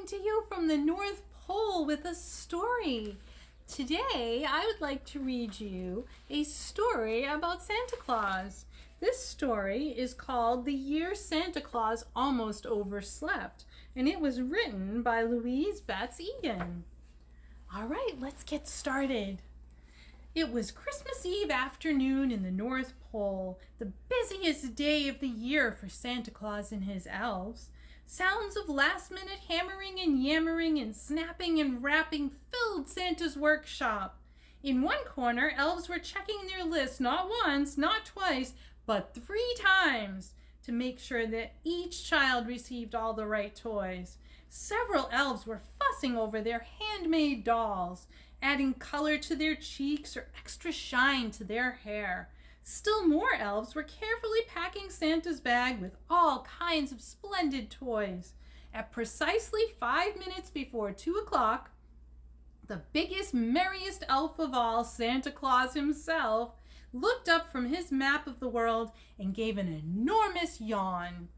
to you from the North Pole with a story. Today, I would like to read you a story about Santa Claus. This story is called The Year Santa Claus Almost Overslept, and it was written by Louise Egan. All right, let's get started. It was Christmas Eve afternoon in the North Pole, the busiest day of the year for Santa Claus and his elves. Sounds of last-minute hammering and yammering and snapping and rapping filled Santa's workshop. In one corner, elves were checking their list not once, not twice, but 3 times to make sure that each child received all the right toys. Several elves were fussing over their handmade dolls, adding color to their cheeks or extra shine to their hair. Still more elves were carefully packing Santa's bag with all kinds of splendid toys. At precisely 5 minutes before 2 o'clock, the biggest, merriest elf of all, Santa Claus himself, looked up from his map of the world and gave an enormous yawn.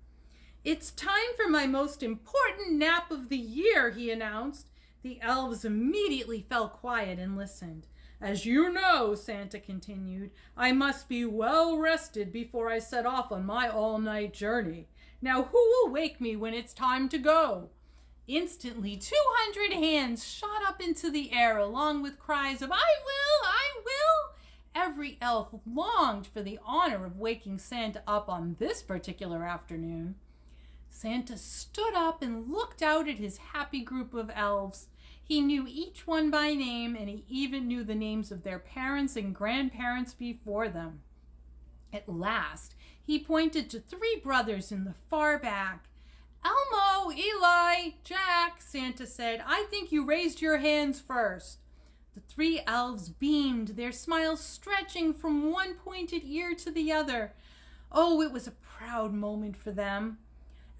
"It's time for my most important nap of the year," he announced. The elves immediately fell quiet and listened. "As you know," Santa continued, "I must be well rested before I set off on my all-night journey. Now who will wake me when it's time to go?" Instantly, 200 hands shot up into the air along with cries of, "I will! I will!" Every elf longed for the honor of waking Santa up on this particular afternoon. Santa stood up and looked out at his happy group of elves. He knew each one by name, and he even knew the names of their parents and grandparents before them. At last, he pointed to 3 brothers in the far back. "Elmo, Eli, Jack," Santa said, "I think you raised your hands first." The 3 elves beamed, their smiles stretching from one pointed ear to the other. Oh, it was a proud moment for them.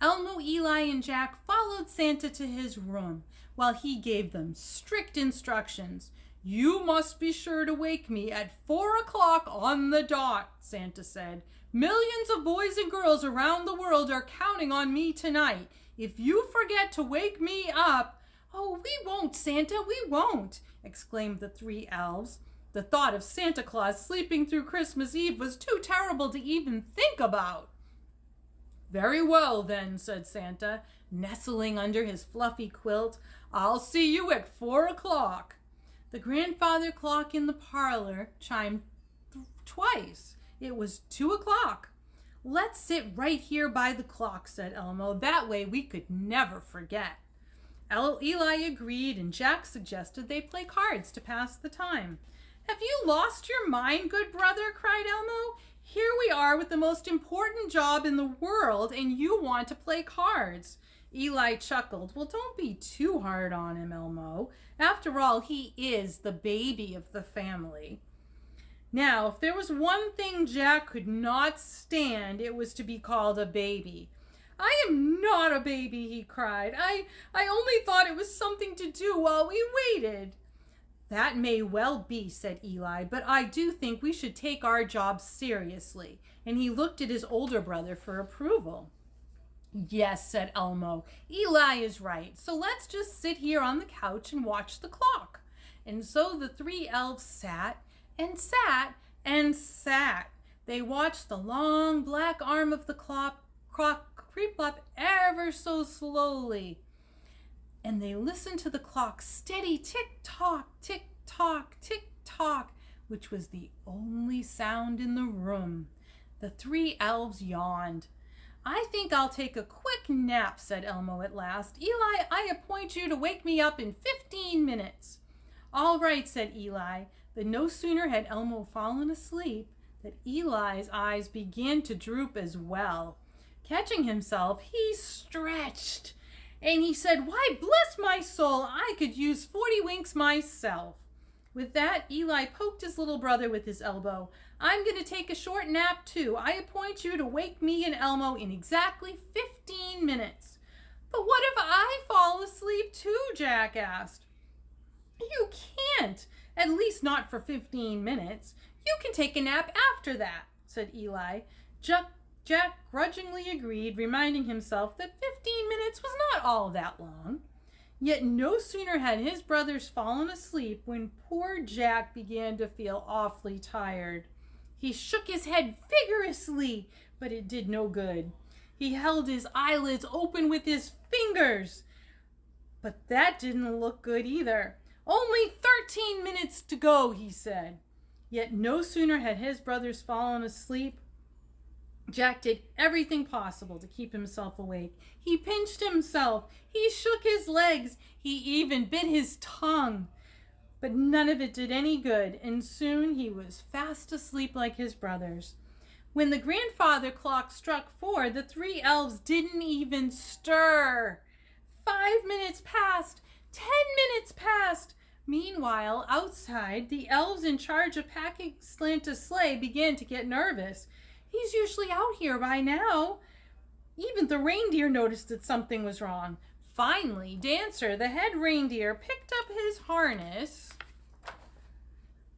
Elmo, Eli, and Jack followed Santa to his room while he gave them strict instructions. "You must be sure to wake me at 4 o'clock on the dot," Santa said. "Millions of boys and girls around the world are counting on me tonight. If you forget to wake me up—" "Oh, we won't, Santa, we won't," exclaimed the 3 elves. The thought of Santa Claus sleeping through Christmas Eve was too terrible to even think about. "Very well, then," said Santa, nestling under his fluffy quilt. "I'll see you at 4 o'clock. The grandfather clock in the parlor chimed twice. It was 2 o'clock. "Let's sit right here by the clock," said Elmo. "That way we could never forget." Eli agreed, and Jack suggested they play cards to pass the time. "Have you lost your mind, good brother?" cried Elmo. "Here we are with the most important job in the world, and you want to play cards." Eli chuckled. "Well, don't be too hard on him, Elmo. After all, he is the baby of the family." Now, if there was one thing Jack could not stand, it was to be called a baby. "I am not a baby," he cried. I only thought it was something to do while we waited." "That may well be," said Eli, "but I do think we should take our job seriously." And he looked at his older brother for approval. "Yes," said Elmo, "Eli is right. So let's just sit here on the couch and watch the clock." And so the 3 elves sat and sat and sat. They watched the long black arm of the clock creep up ever so slowly. And they listened to the clock's steady tick-tock, tick-tock, tick-tock, which was the only sound in the room. The 3 elves yawned. "I think I'll take a quick nap," said Elmo at last. "Eli, I appoint you to wake me up in 15 minutes. "All right," said Eli, but no sooner had Elmo fallen asleep than Eli's eyes began to droop as well. Catching himself, he stretched, and he said, "Why, bless my soul, I could use 40 winks myself." With that, Eli poked his little brother with his elbow. "I'm going to take a short nap, too. I appoint you to wake me and Elmo in exactly 15 minutes. "But what if I fall asleep, too?" Jack asked. "You can't, at least not for 15 minutes. You can take a nap after that," said Eli. Jack grudgingly agreed, reminding himself that 15 minutes was not all that long. Yet no sooner had his brothers fallen asleep when poor Jack began to feel awfully tired. He shook his head vigorously, but it did no good. He held his eyelids open with his fingers, but that didn't look good either. "Only 13 minutes to go," he said. Yet no sooner had his brothers fallen asleep, Jack did everything possible to keep himself awake. He pinched himself, he shook his legs, he even bit his tongue. But none of it did any good, and soon he was fast asleep like his brothers. When the grandfather clock struck 4, the 3 elves didn't even stir. 5 minutes passed, 10 minutes passed. Meanwhile, outside, the elves in charge of packing Santa's sleigh began to get nervous. "He's usually out here by now." Even the reindeer noticed that something was wrong. Finally, Dancer, the head reindeer, picked up his harness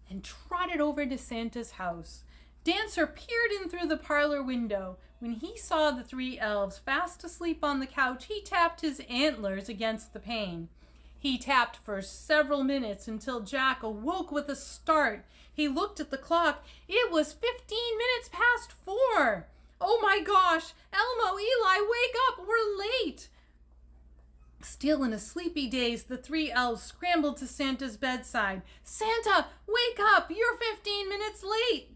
and trotted over to Santa's house. Dancer peered in through the parlor window. When he saw the 3 elves fast asleep on the couch, he tapped his antlers against the pane. He tapped for several minutes until Jack awoke with a start. He looked at the clock. It was 15 minutes past 4. "Oh my gosh! Elmo, Eli, wake up! We're late!" Still in a sleepy daze, the 3 elves scrambled to Santa's bedside. "Santa, wake up! You're 15 minutes late!"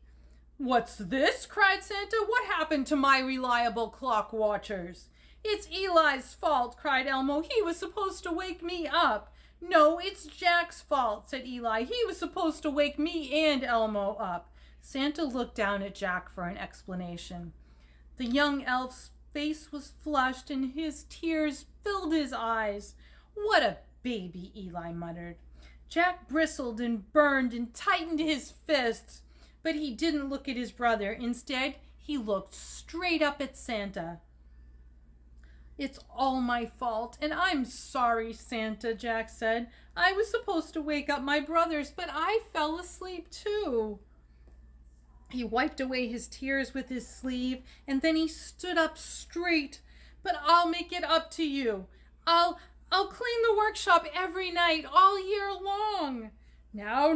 "What's this?" cried Santa. "What happened to my reliable clock watchers?" "It's Eli's fault," cried Elmo. "He was supposed to wake me up." "No, it's Jack's fault," said Eli. "He was supposed to wake me and Elmo up." Santa looked down at Jack for an explanation. The young elf's face was flushed and his tears filled his eyes. "What a baby," Eli muttered. Jack bristled and burned and tightened his fists, but he didn't look at his brother. Instead, he looked straight up at Santa. "It's all my fault, and I'm sorry, Santa," Jack said. "I was supposed to wake up my brothers, but I fell asleep too." He wiped away his tears with his sleeve, and then he stood up straight. "But I'll make it up to you. I'll clean the workshop every night, all year long." Now,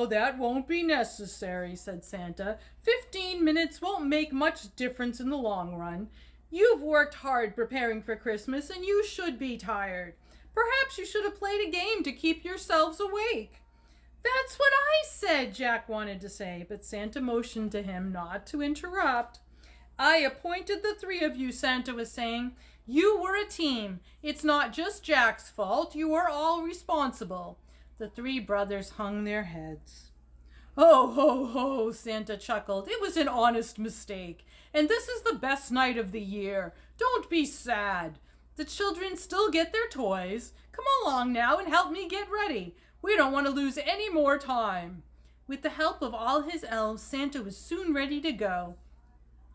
that won't be necessary," said Santa. 15 minutes won't make much difference in the long run. You've worked hard preparing for Christmas, and you should be tired. Perhaps you should have played a game to keep yourselves awake." "That's what I said," Jack wanted to say, but Santa motioned to him not to interrupt. "I appointed the 3 of you," Santa was saying. "You were a team. It's not just Jack's fault. You are all responsible." The 3 brothers hung their heads. "Ho, ho, ho," Santa chuckled. "It was an honest mistake. And this is the best night of the year. Don't be sad. The children still get their toys. Come along now and help me get ready. We don't want to lose any more time." With the help of all his elves, Santa was soon ready to go.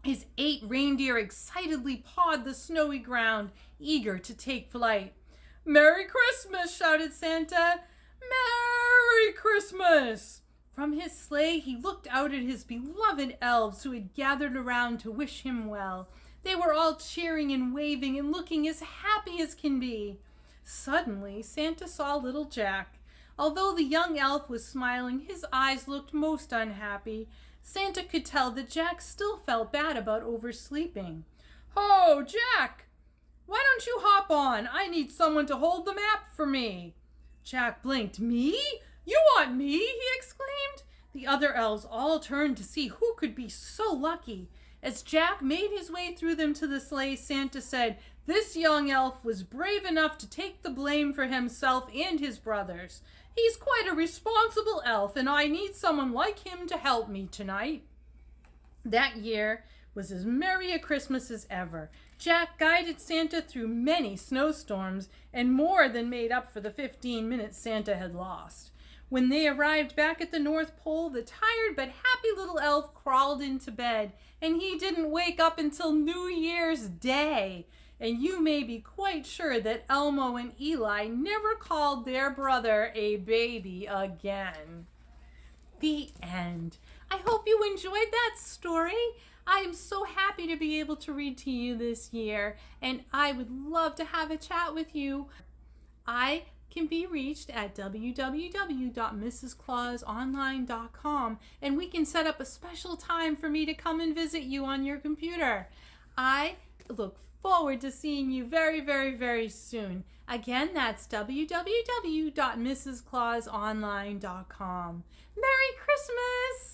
His 8 reindeer excitedly pawed the snowy ground, eager to take flight. "Merry Christmas!" shouted Santa. "Merry Christmas!" From his sleigh, he looked out at his beloved elves who had gathered around to wish him well. They were all cheering and waving and looking as happy as can be. Suddenly, Santa saw little Jack. Although the young elf was smiling, his eyes looked most unhappy. Santa could tell that Jack still felt bad about oversleeping. "Ho, Jack! Why don't you hop on? I need someone to hold the map for me." Jack blinked. "Me? You want me?" he exclaimed. The other elves all turned to see who could be so lucky. As Jack made his way through them to the sleigh, Santa said, "This young elf was brave enough to take the blame for himself and his brothers. He's quite a responsible elf, and I need someone like him to help me tonight." That year was as merry a Christmas as ever. Jack guided Santa through many snowstorms and more than made up for the 15 minutes Santa had lost. When they arrived back at the North Pole, the tired but happy little elf crawled into bed, and he didn't wake up until New Year's Day. And you may be quite sure that Elmo and Eli never called their brother a baby again. The end. I hope you enjoyed that story. I am so happy to be able to read to you this year, and I would love to have a chat with you. I can be reached at www.mrsclausonline.com, and we can set up a special time for me to come and visit you on your computer. I look forward to seeing you very, very, very soon. Again, that's www.mrsclausonline.com. Merry Christmas!